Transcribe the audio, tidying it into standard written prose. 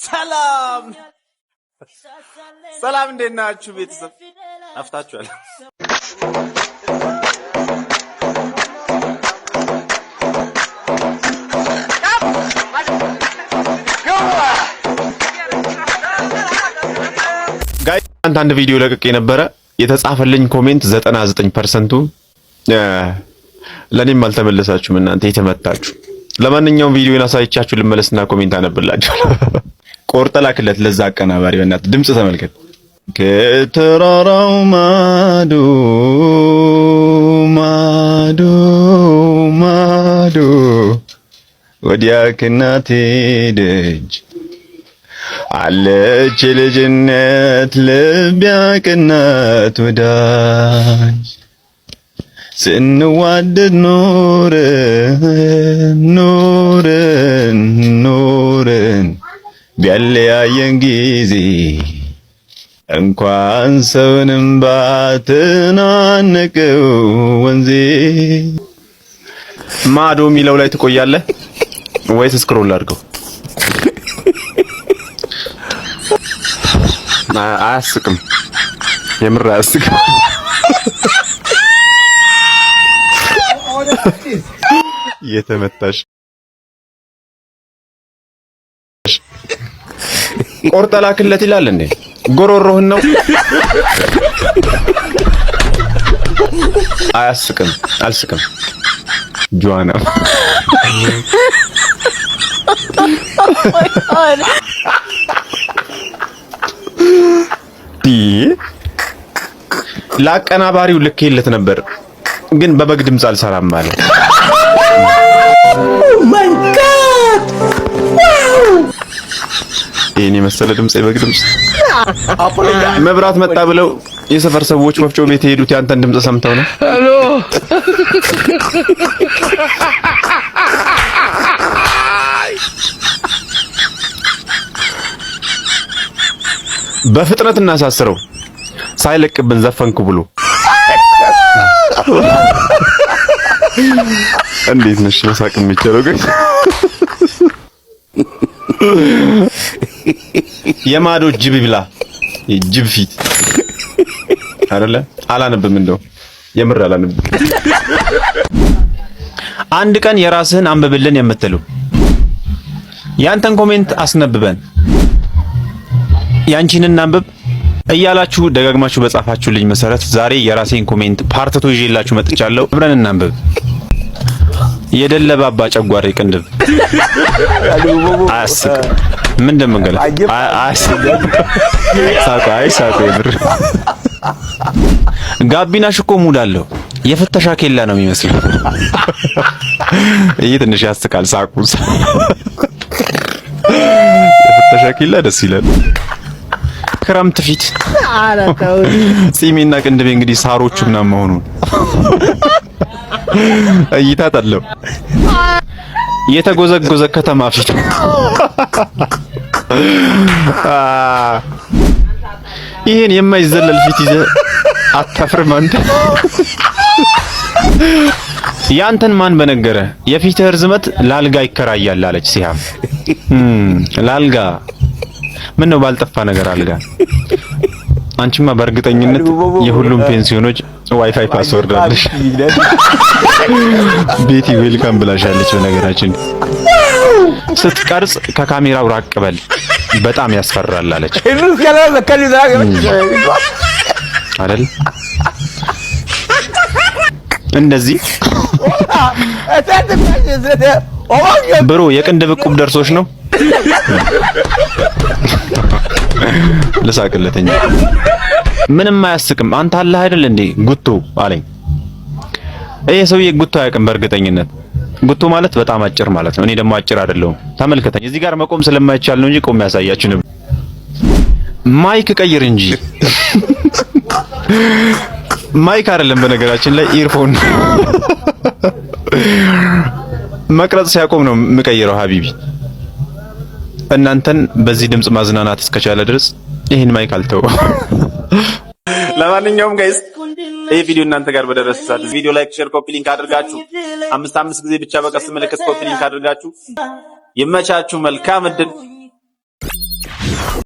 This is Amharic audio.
ሰላም ሰላም፣ እንዴት ናችሁ ቤተሰብ? አፍታችኋል። ጋይ አንድ ቪዲዮ ለቅቄ ነበረ። የተጻፈልኝ ኮሜንት 99%ቱ ለኔም አልተመለሳችሁም። እናንተ የተመታችሁ። ለማንኛውም ቪዲዮን አሳይቻችሁ ልመለስና ኮሜንት አነብላችሁ። ቆርጠ ላክለት ለዛ አቀናባሪ በእናትህ ድምጽ ተመልከት። ከተራራው ማዶ ማዶ ማዶ ወዲያ ከናቴ ደጅ አለች ልጅነት ልብ ያቀናት ወዳጅ ስንዋደድ ኖርን ቢያለያየን ጊዜ እንኳን ሰውንም ባትናነቀው ወንዜ። ማዶ የሚለው ላይ ትቆያለህ ወይስ ስክሮል አድርገው? አያስቅም፣ የምር አያስቅም። የተመታሽ ቆርጠ ላክለት ይላል እንዴ? ጎሮሮህን ነው። አያስቅም፣ አልስቅም። ጆዋና ለአቀናባሪው ልኬለት ነበር ግን በበግ ድምጽ አልሰራም ማለት። ማይ ጋድ ዋው! ይሄን የመሰለ ድምጽ የበግ ድምጽ። መብራት መጣ ብለው የሰፈር ሰዎች ወፍጮ ቤት የሄዱት ያንተን ድምጽ ሰምተው ነው። ሄሎ በፍጥነት እናሳስረው ሳይለቅብን ዘፈንኩ ብሎ። እንዴት ነሽ መሳቅ የሚችለው ግን? የማዶ ጅብ ብላ የጅብ ፊት አይደለ? አላነብም፣ እንደው የምር አላነብም። አንድ ቀን የራስህን አንብብልን የምትሉ ያንተን ኮሜንት አስነብበን ያንቺን አንብብ እያላችሁ ደጋግማችሁ በጻፋችሁልኝ መሰረት ዛሬ የራሴን ኮሜንት ፓርትቶ ይዤላችሁ መጥቻለሁ። አብረን እናንብብ። የደለባ አባ ጨጓሬ ቅንድብ አያስቅ። ምን እንደምንገላ አያስቅ። ሳቁ ይብር። ጋቢና ሽኮ ሙዳለሁ የፍተሻ ኬላ ነው የሚመስለው። ይሄ ትንሽ ያስቃል። ሳቁ የፍተሻ ኬላ ደስ ይላል። ክረምት ፊት ጺሜና ቅንድቤ እንግዲህ ሳሮቹ ምናምን መሆኑ እይታ ታለው። የተጎዘጎዘ ከተማ ፊት ይሄን የማይዘለል ፊት ይዘህ አታፍርም አንተ? ያንተን ማን በነገረ? የፊትህ ርዝመት ላልጋ ይከራያል አለች ሲያም። ላልጋ ምን ነው ባልጠፋ ነገር አልጋ። አንቺማ በእርግጠኝነት የሁሉም ፔንሲዮኖች ዋይፋይ ፓስወርድ አለሽ። ቤቲ ዌልካም ብላሻለች። በነገራችን ስትቀርጽ ከካሜራው ራቅ በል በጣም ያስፈራል አለች አይደል? እንደዚህ ብሮ የቅንድብ ዕቁብ ደርሶሽ ነው? ለሳቅለተኛ ምንም አያስቅም። አንተ አለህ አይደል እንዴ ጉቶ አለኝ። ይሄ ሰውዬ ጉቶ አያውቅም በእርግጠኝነት። ጉቶ ማለት በጣም አጭር ማለት ነው። እኔ ደግሞ አጭር አይደለሁም። ተመልከተኝ። እዚህ ጋር መቆም ስለማይቻል ነው እንጂ ቆም ያሳያችሁ ነው። ማይክ ቀይር እንጂ ማይክ አይደለም በነገራችን ላይ ኢርፎን። መቅረጽ ሲያቆም ነው የምቀይረው ሀቢቢ። እናንተን በዚህ ድምጽ ማዝናናት እስከቻለ ድረስ ይሄን ማይክ አልተው። ለማንኛውም ጋይስ ይሄ ቪዲዮ እናንተ ጋር በደረሰ ሰዓት ቪዲዮ ላይክ፣ ሼር፣ ኮፒ ሊንክ አድርጋችሁ አምስት ጊዜ ብቻ በቀስ ምልክት ኮፒ ሊንክ አድርጋችሁ ይመቻችሁ። መልካም እድል